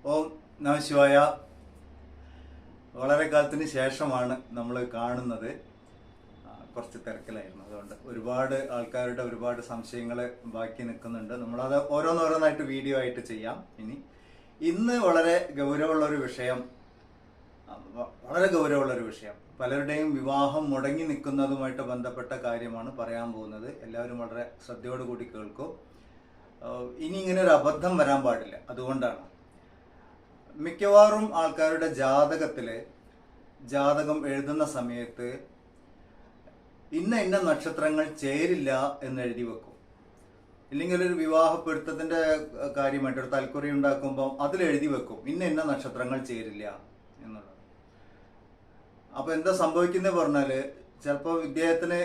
ഓം നമ ശിവായ. വളരെ കാലത്തിന് ശേഷമാണ് നമ്മൾ കാണുന്നത്. കുറച്ച് തിരക്കിലായിരുന്നു, അതുകൊണ്ട് ഒരുപാട് ആൾക്കാരുടെ ഒരുപാട് സംശയങ്ങൾ ബാക്കി നിൽക്കുന്നുണ്ട്. നമ്മളത് ഓരോന്നോരോന്നായിട്ട് വീഡിയോ ആയിട്ട് ചെയ്യാം. ഇന്ന് വളരെ ഗൗരവമുള്ളൊരു വിഷയം, പലരുടെയും വിവാഹം മുടങ്ങി നിൽക്കുന്നതുമായിട്ട് ബന്ധപ്പെട്ട കാര്യമാണ് പറയാൻ പോകുന്നത്. എല്ലാവരും വളരെ ശ്രദ്ധയോട് കൂടി കേൾക്കൂ. ഇനി ഇങ്ങനെ ഒരു അബദ്ധം വരാൻ പാടില്ല. അതുകൊണ്ടാണ് മിക്കവാറും ആൾക്കാരുടെ ജാതകം എഴുതുന്ന സമയത്ത് ഇന്ന നക്ഷത്രങ്ങൾ ചേരില്ല എന്ന് എഴുതി വെക്കും. ഇല്ലെങ്കിൽ ഒരു വിവാഹ പൊരുത്തത്തിന്റെ കാര്യമായിട്ട് ഒരു തൽക്കുറി ഉണ്ടാക്കുമ്പോൾ അതിലെഴുതി വെക്കും ഇന്ന നക്ഷത്രങ്ങൾ ചേരില്ല എന്നുള്ളത്. അപ്പൊ എന്താ സംഭവിക്കുന്നത് പറഞ്ഞാല്, ചിലപ്പോൾ ഇദ്ദേഹത്തിന്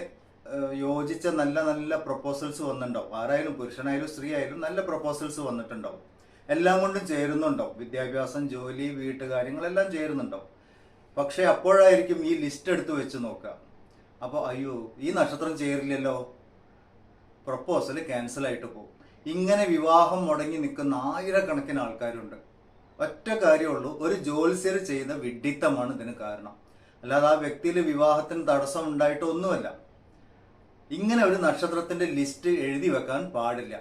യോജിച്ച നല്ല നല്ല പ്രപ്പോസൽസ് വന്നിട്ടുണ്ടാവും. ആരായാലും, പുരുഷനായാലും സ്ത്രീ ആയാലും നല്ല പ്രപ്പോസൽസ് വന്നിട്ടുണ്ടാവും. എല്ലാം കൊണ്ടും ചേരുന്നുണ്ടാവും. വിദ്യാഭ്യാസം, ജോലി, വീട്ടുകാര്യങ്ങളെല്ലാം ചേരുന്നുണ്ടാവും. പക്ഷെ അപ്പോഴായിരിക്കും ഈ ലിസ്റ്റ് എടുത്ത് വെച്ച് നോക്കുക. അപ്പോൾ അയ്യോ, ഈ നക്ഷത്രം ചേരില്ലല്ലോ, പ്രപ്പോസൽ ക്യാൻസൽ ആയിട്ട് പോകും. ഇങ്ങനെ വിവാഹം മുടങ്ങി നിൽക്കുന്ന ആയിരക്കണക്കിന് ആൾക്കാരുണ്ട്. ഒറ്റ കാര്യമുള്ളൂ, ഒരു ജ്യോത്സ്യർ ചെയ്ത വിഡ്ഢിത്തമാണ് ഇതിന് കാരണം. അല്ലാതെ ആ വ്യക്തിയിൽ വിവാഹത്തിന് തടസ്സം ഉണ്ടായിട്ട് ഒന്നുമല്ല. ഇങ്ങനെ ഒരു നക്ഷത്രത്തിന്റെ ലിസ്റ്റ് എഴുതി വെക്കാൻ പാടില്ല.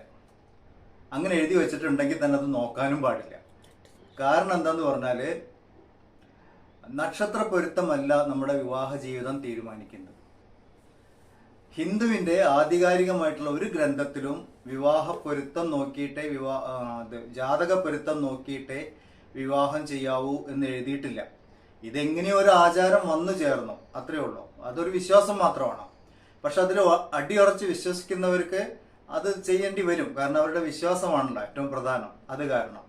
അങ്ങനെ എഴുതി വെച്ചിട്ടുണ്ടെങ്കിൽ തന്നെ അത് നോക്കാനും പാടില്ല. കാരണം എന്താന്ന് പറഞ്ഞാല്, നക്ഷത്ര പൊരുത്തമല്ല നമ്മുടെ വിവാഹ ജീവിതം തീരുമാനിക്കുന്നത്. ഹിന്ദുവിന്റെ ആധികാരികമായിട്ടുള്ള ഒരു ഗ്രന്ഥത്തിലും വിവാഹ പൊരുത്തം നോക്കിയിട്ടേ ജാതക പൊരുത്തം നോക്കിയിട്ടേ വിവാഹം ചെയ്യാവൂ എന്ന് എഴുതിയിട്ടില്ല. ഇതെങ്ങനെയോ ഒരു ആചാരം വന്നു ചേർന്നു, അത്രയേ ഉള്ളൂ. അതൊരു വിശ്വാസം മാത്രമാണ്. പക്ഷെ അതിൽ അടിയുറച്ച് വിശ്വസിക്കുന്നവർക്ക് അത് ചെയ്യേണ്ടി വരും. കാരണം അവരുടെ വിശ്വാസമാണല്ലോ ഏറ്റവും പ്രധാനം. അത് കാരണം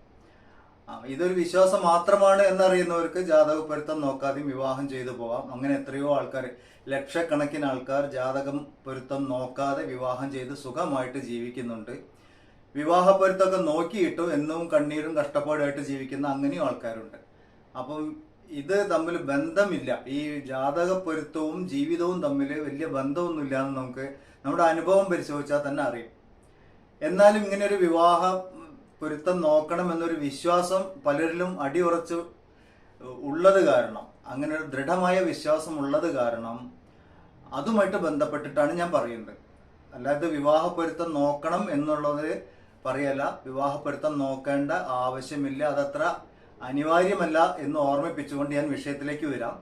ഇതൊരു വിശ്വാസം മാത്രമാണ് എന്നറിയുന്നവർക്ക് ജാതക പൊരുത്തം നോക്കാതെയും വിവാഹം ചെയ്തു പോവാം. അങ്ങനെ എത്രയോ ആൾക്കാർ, ലക്ഷക്കണക്കിന് ആൾക്കാർ ജാതകം പൊരുത്തം നോക്കാതെ വിവാഹം ചെയ്ത് സുഖമായിട്ട് ജീവിക്കുന്നുണ്ട്. വിവാഹ പൊരുത്തമൊക്കെ നോക്കിയിട്ടു എന്നും കണ്ണീരും കഷ്ടപ്പാടുമായിട്ട് ജീവിക്കുന്ന അങ്ങനെയും ആൾക്കാരുണ്ട്. അപ്പം ഇത് തമ്മിൽ ബന്ധമില്ല. ഈ ജാതക പൊരുത്തവും ജീവിതവും തമ്മിൽ വലിയ ബന്ധമൊന്നുമില്ല എന്ന് നമുക്ക് നമ്മുടെ അനുഭവം പരിശോധിച്ചാൽ തന്നെ അറിയും. എന്നാലും ഇങ്ങനെ ഒരു വിവാഹ പൊരുത്തം നോക്കണം എന്നൊരു വിശ്വാസം പലരിലും അടിയുറച്ച് ഉള്ളത് കാരണം, അങ്ങനെ ഒരു ദൃഢമായ വിശ്വാസം ഉള്ളത് കാരണം അതുമായിട്ട് ബന്ധപ്പെട്ടിട്ടാണ് ഞാൻ പറയുന്നത്. അല്ലാതെ വിവാഹ പൊരുത്തം നോക്കണം എന്നുള്ളത് പറയല്ല. വിവാഹ പൊരുത്തം നോക്കേണ്ട ആവശ്യമില്ല, അതത്ര അനിവാര്യമല്ല എന്ന് ഓർമ്മിപ്പിച്ചുകൊണ്ട് ഞാൻ വിഷയത്തിലേക്ക് വരാം.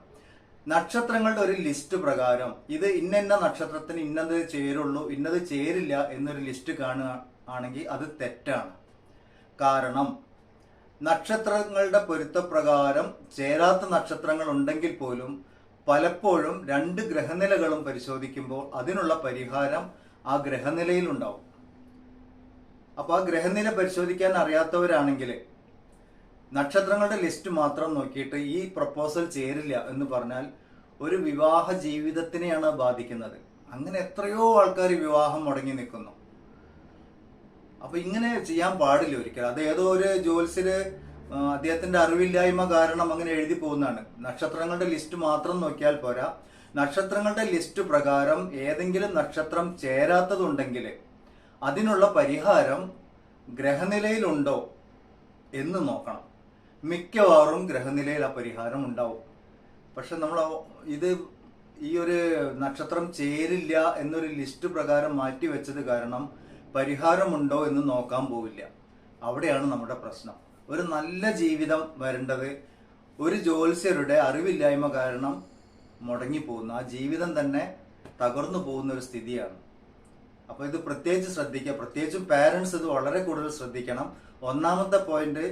നക്ഷത്രങ്ങളുടെ ഒരു ലിസ്റ്റ് പ്രകാരം ഇത് ഇന്ന നക്ഷത്രത്തിന് ഇന്നത് ചേരുള്ളൂ, ഇന്നത് ചേരില്ല എന്നൊരു ലിസ്റ്റ് കാണുകയാണെങ്കിൽ അത് തെറ്റാണ്. കാരണം നക്ഷത്രങ്ങളുടെ പൊരുത്തപ്രകാരം ചേരാത്ത നക്ഷത്രങ്ങൾ ഉണ്ടെങ്കിൽ പോലും പലപ്പോഴും രണ്ട് ഗ്രഹനിലകളും പരിശോധിക്കുമ്പോൾ അതിനുള്ള പരിഹാരം ആ ഗ്രഹനിലയിൽ ഉണ്ടാവും. അപ്പൊ ആ ഗ്രഹനില പരിശോധിക്കാൻ അറിയാത്തവരാണെങ്കിൽ നക്ഷത്രങ്ങളുടെ ലിസ്റ്റ് മാത്രം നോക്കിയിട്ട് ഈ പ്രപ്പോസൽ ചേരില്ല എന്ന് പറഞ്ഞാൽ ഒരു വിവാഹ ജീവിതത്തിനെയാണ് ബാധിക്കുന്നത്. അങ്ങനെ എത്രയോ ആൾക്കാർ വിവാഹം മുടങ്ങി നിൽക്കുന്നു. അപ്പൊ ഇങ്ങനെ ചെയ്യാൻ പാടില്ല ഒരിക്കലും. അത് ഏതോ ഒരു ജ്യോത്സ്യര് അദ്ദേഹത്തിന്റെ അറിവില്ലായ്മ കാരണം അങ്ങനെ എഴുതി പോകുന്നതാണ്. നക്ഷത്രങ്ങളുടെ ലിസ്റ്റ് മാത്രം നോക്കിയാൽ പോരാ. നക്ഷത്രങ്ങളുടെ ലിസ്റ്റ് പ്രകാരം ഏതെങ്കിലും നക്ഷത്രം ചേരാത്തതുണ്ടെങ്കിൽ അതിനുള്ള പരിഹാരം ഗ്രഹനിലയിലുണ്ടോ എന്ന് നോക്കണം. മിക്കവാറും ഗ്രഹനിലയിൽ ആ പരിഹാരം ഉണ്ടാവും. പക്ഷെ നമ്മൾ ഈ ഒരു നക്ഷത്രം ചേരില്ല എന്നൊരു ലിസ്റ്റ് പ്രകാരം മാറ്റി വെച്ചത് കാരണം പരിഹാരമുണ്ടോ എന്ന് നോക്കാൻ പോവില്ല. അവിടെയാണ് നമ്മുടെ പ്രശ്നം. ഒരു നല്ല ജീവിതം വരേണ്ടത് ഒരു ജ്യോത്സ്യരുടെ അറിവില്ലായ്മ കാരണം മുടങ്ങിപ്പോകുന്ന, ആ ജീവിതം തന്നെ തകർന്നു പോകുന്ന ഒരു സ്ഥിതിയാണ്. അപ്പൊ ഇത് പ്രത്യേകിച്ച് ശ്രദ്ധിക്കുക. പ്രത്യേകിച്ചും പാരന്റ്സ് ഇത് വളരെ കൂടുതൽ ശ്രദ്ധിക്കണം. ഒന്നാമത്തെ പോയിന്റ്,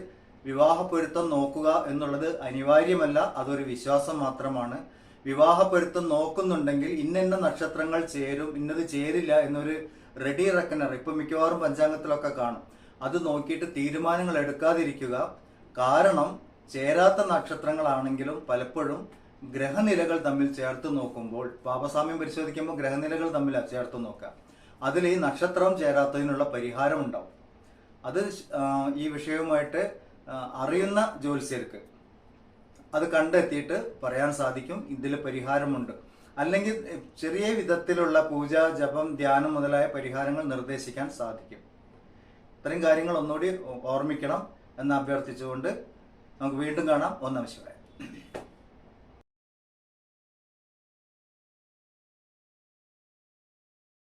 വിവാഹ പൊരുത്തം നോക്കുക എന്നുള്ളത് അനിവാര്യമല്ല, അതൊരു വിശ്വാസം മാത്രമാണ്. വിവാഹ പൊരുത്തം നോക്കുന്നുണ്ടെങ്കിൽ ഇന്ന നക്ഷത്രങ്ങൾ ചേരും, ഇന്നത് ചേരില്ല എന്നൊരു റെഡി റെക്കണർ ഇപ്പൊ മിക്കവാറും പഞ്ചാംഗത്തിലൊക്കെ കാണും. അത് നോക്കിയിട്ട് തീരുമാനങ്ങൾ എടുക്കാതിരിക്കുക. കാരണം ചേരാത്ത നക്ഷത്രങ്ങളാണെങ്കിലും പലപ്പോഴും ഗ്രഹനിലകൾ തമ്മിൽ ചേർത്ത് നോക്കുമ്പോൾ, പാപസാമ്യം പരിശോധിക്കുമ്പോൾ ഗ്രഹനിലകൾ തമ്മിൽ ചേർത്ത് നോക്കുക. അതിൽ ഈ നക്ഷത്രം ചേരാത്തതിനുള്ള പരിഹാരം ഉണ്ടാവും. അത് ഈ വിഷയവുമായിട്ട് അറിയുന്ന ജ്യോത്സ്യർക്ക് അത് കണ്ടെത്തിയിട്ട് പറയാൻ സാധിക്കും ഇതിൽ പരിഹാരമുണ്ട്. അല്ലെങ്കിൽ ചെറിയ വിധത്തിലുള്ള പൂജ, ജപം, ധ്യാനം മുതലായ പരിഹാരങ്ങൾ നിർദ്ദേശിക്കാൻ സാധിക്കും. ഇത്രയും കാര്യങ്ങൾ ഒന്നുകൂടി ഓർമ്മിക്കണം എന്ന് അഭ്യർത്ഥിച്ചുകൊണ്ട് നമുക്ക് വീണ്ടും കാണാം. ഓം നമഃ ശിവായ.